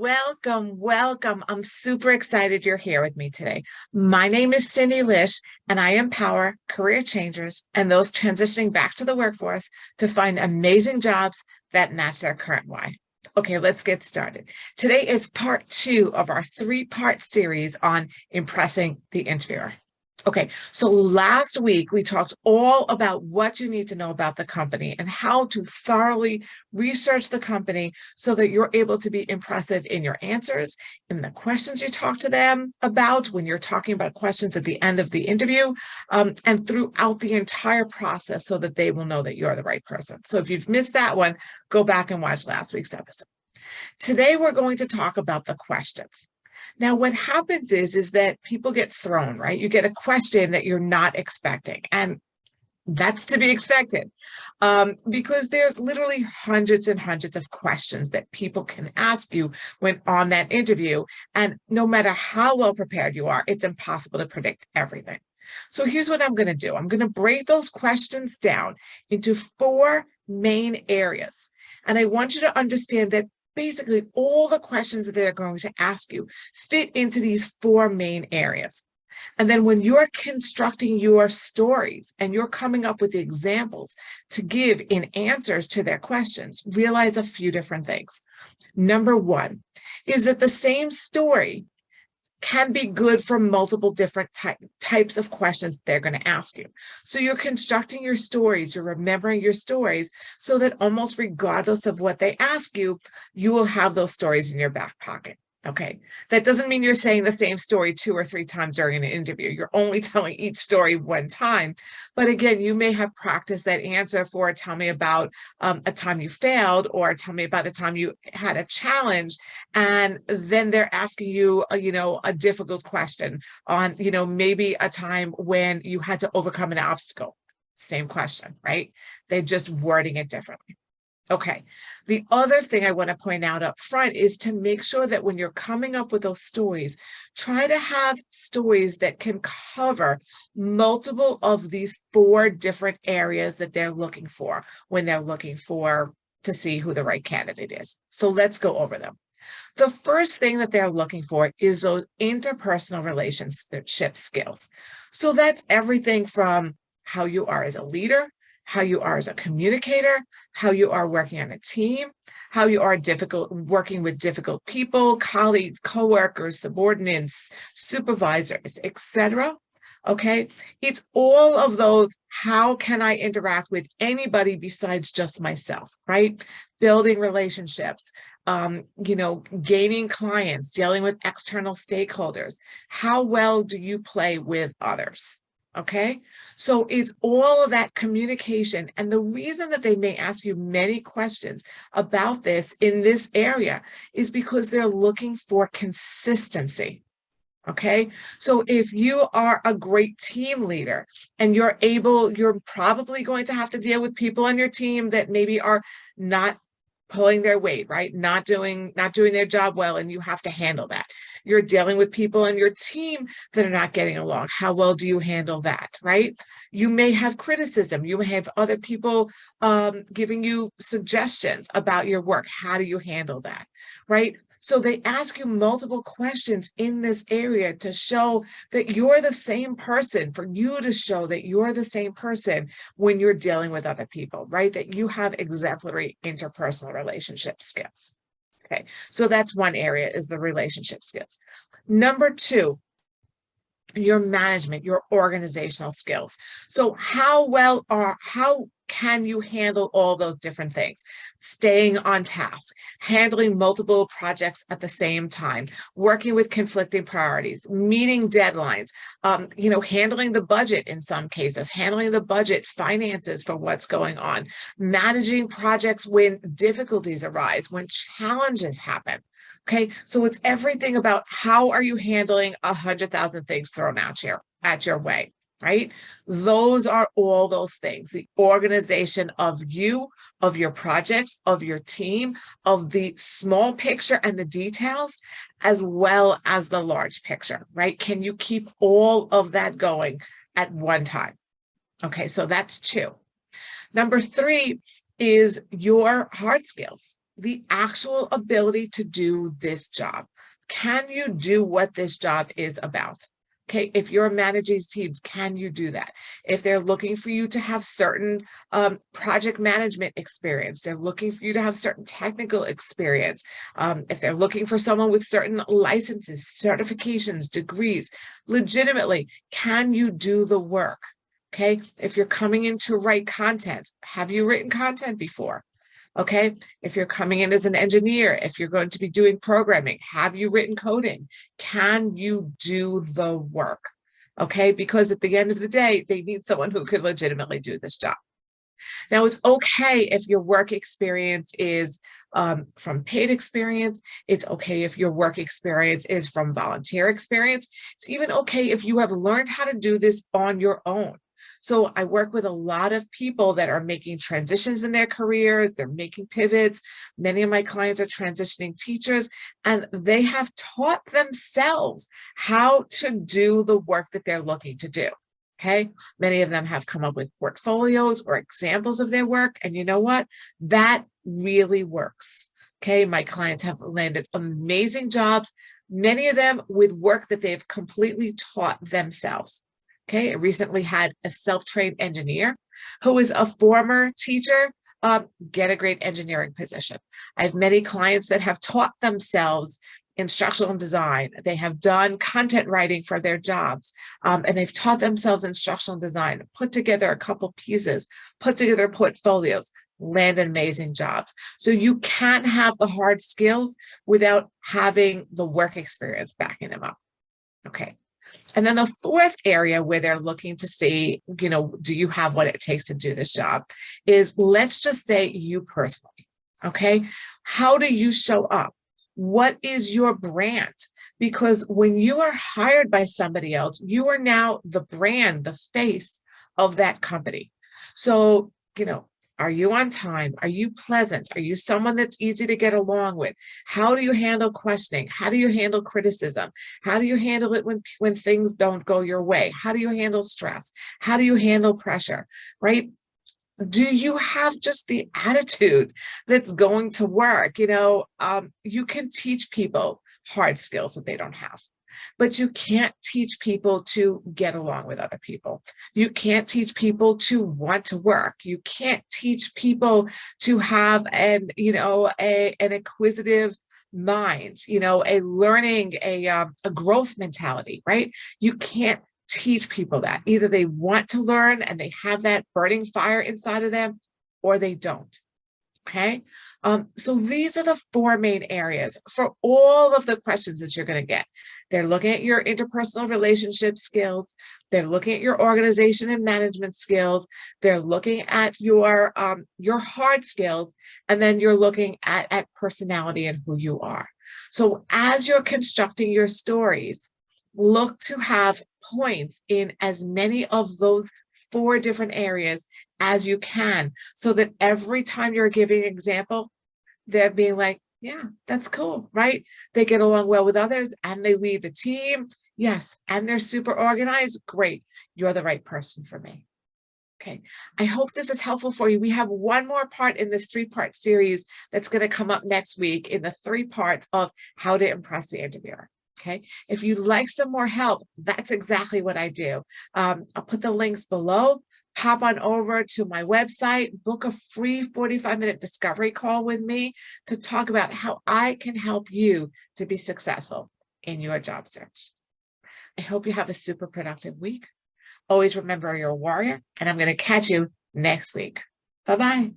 Welcome, welcome. I'm super excited you're here with me today. My name is Cindy Lish, and I empower career changers and those transitioning back to the workforce to find amazing jobs that match their current why. Okay, let's get started. Today is part 2 of our 3-part series on impressing the interviewer. Okay, so last week we talked all about what you need to know about the company and how to thoroughly research the company so that you're able to be impressive in your answers, in the questions you talk to them about when you're talking about questions at the end of the interview, and throughout the entire process so that they will know that you're the right person. So if you've missed that one, go back and watch last week's episode. Today, we're going to talk about the questions. Now, what happens is that people get thrown, right? You get a question that you're not expecting, and that's to be expected because there's literally hundreds and hundreds of questions that people can ask you when on that interview. And no matter how well prepared you are, it's impossible to predict everything. So here's what I'm going to do. I'm going to break those questions down into 4 main areas. And I want you to understand that basically all the questions that they're going to ask you fit into these 4 main areas. And then when you're constructing your stories and you're coming up with the examples to give in answers to their questions, realize a few different things. Number 1 is that the same story can be good for multiple different types of questions they're going to ask you. So you're constructing your stories, you're remembering your stories so that almost regardless of what they ask you, you will have those stories in your back pocket. Okay, that doesn't mean you're saying the same story 2 or 3 times during an interview. You're only telling each story one time. But again, you may have practiced that answer for tell me about a time you failed, or tell me about a time you had a challenge. And then they're asking you, a difficult question on, maybe a time when you had to overcome an obstacle. Same question, right? They're just wording it differently. Okay, the other thing I want to point out up front is to make sure that when you're coming up with those stories, try to have stories that can cover multiple of these 4 different areas that they're looking for when they're looking for to see who the right candidate is. So let's go over them. The first thing that they're looking for is those interpersonal relationship skills. So that's everything from how you are as a leader, how you are as a communicator, how you are working on a team, how you are working with difficult people, colleagues, coworkers, subordinates, supervisors, etc. Okay, it's all of those. How can I interact with anybody besides just myself, right? Building relationships, gaining clients, dealing with external stakeholders. How well do you play with others? Okay, so it's all of that communication. And the reason that they may ask you many questions about this in this area is because they're looking for consistency. Okay, so if you are a great team leader and you're probably going to have to deal with people on your team that maybe are not pulling their weight, right? Not doing their job well, and you have to handle that. You're dealing with people on your team that are not getting along. How well do you handle that, right? You may have criticism. You may have other people giving you suggestions about your work. How do you handle that, right? So they ask you multiple questions in this area to show that you're the same person, for you to show that you're the same person when you're dealing with other people, right? That you have exemplary interpersonal relationship skills. Okay, so that's one area, is the relationship skills. Number 2, your management, your organizational skills. So how can you handle all those different things? Staying on task, handling multiple projects at the same time, working with conflicting priorities, meeting deadlines, handling the budget in some cases, handling the budget finances for what's going on, managing projects when difficulties arise, when challenges happen. Okay, so it's everything about how are you handling 100,000 things thrown at your way, right? Those are all those things. The organization of you, of your projects, of your team, of the small picture and the details, as well as the large picture, right? Can you keep all of that going at one time? Okay, so that's 2. Number 3 is your hard skills. the actual ability to do this job. Can you do what this job is about? Okay, if you're managing teams, can you do that? If they're looking for you to have certain project management experience, they're looking for you to have certain technical experience. If they're looking for someone with certain licenses, certifications, degrees, legitimately, can you do the work? Okay, if you're coming in to write content, have you written content before? Okay, if you're coming in as an engineer, if you're going to be doing programming, have you written coding? Can you do the work? Okay, because at the end of the day, they need someone who could legitimately do this job. Now, it's okay if your work experience is from paid experience. It's okay if your work experience is from volunteer experience. It's even okay if you have learned how to do this on your own. So I work with a lot of people that are making transitions in their careers. They're making pivots. Many of my clients are transitioning teachers, and they have taught themselves how to do the work that they're looking to do. Okay. Many of them have come up with portfolios or examples of their work. And you know what? That really works. Okay. My clients have landed amazing jobs, many of them with work that they've completely taught themselves. Okay. I recently had a self-trained engineer who is a former teacher get a great engineering position. I have many clients that have taught themselves instructional design. They have done content writing for their jobs, and they've taught themselves instructional design, put together a couple pieces, put together portfolios, landed amazing jobs. So you can't have the hard skills without having the work experience backing them up. Okay. And then the fourth area where they're looking to see, do you have what it takes to do this job is, let's just say, you personally. Okay. How do you show up? What is your brand? Because when you are hired by somebody else, you are now the brand, the face of that company. So, are you on time? Are you pleasant? Are you someone that's easy to get along with? How do you handle questioning? How do you handle criticism? How do you handle it when things don't go your way? How do you handle stress? How do you handle pressure, right? Do you have just the attitude that's going to work? You can teach people hard skills that they don't have, but you can't teach people to get along with other people. You can't teach people to want to work. You can't teach people to have an inquisitive mind, a growth mentality, right? You can't teach people that. Either they want to learn and they have that burning fire inside of them, or they don't. Okay. So these are the four main areas for all of the questions that you're going to get. They're looking at your interpersonal relationship skills. They're looking at your organization and management skills. They're looking at your hard skills, and then you're looking at personality and who you are. So as you're constructing your stories, look to have points in as many of those four different areas as you can, so that every time you're giving an example, they're being like, yeah, that's cool, right? They get along well with others and they lead the team. Yes. And they're super organized. Great. You're the right person for me. Okay. I hope this is helpful for you. We have one more part in this 3-part series that's going to come up next week in the 3 parts of how to impress the interviewer. Okay. If you'd like some more help, that's exactly what I do. I'll put the links below. Pop on over to my website, book a free 45-minute discovery call with me to talk about how I can help you to be successful in your job search. I hope you have a super productive week. Always remember, you're a warrior, and I'm going to catch you next week. Bye-bye.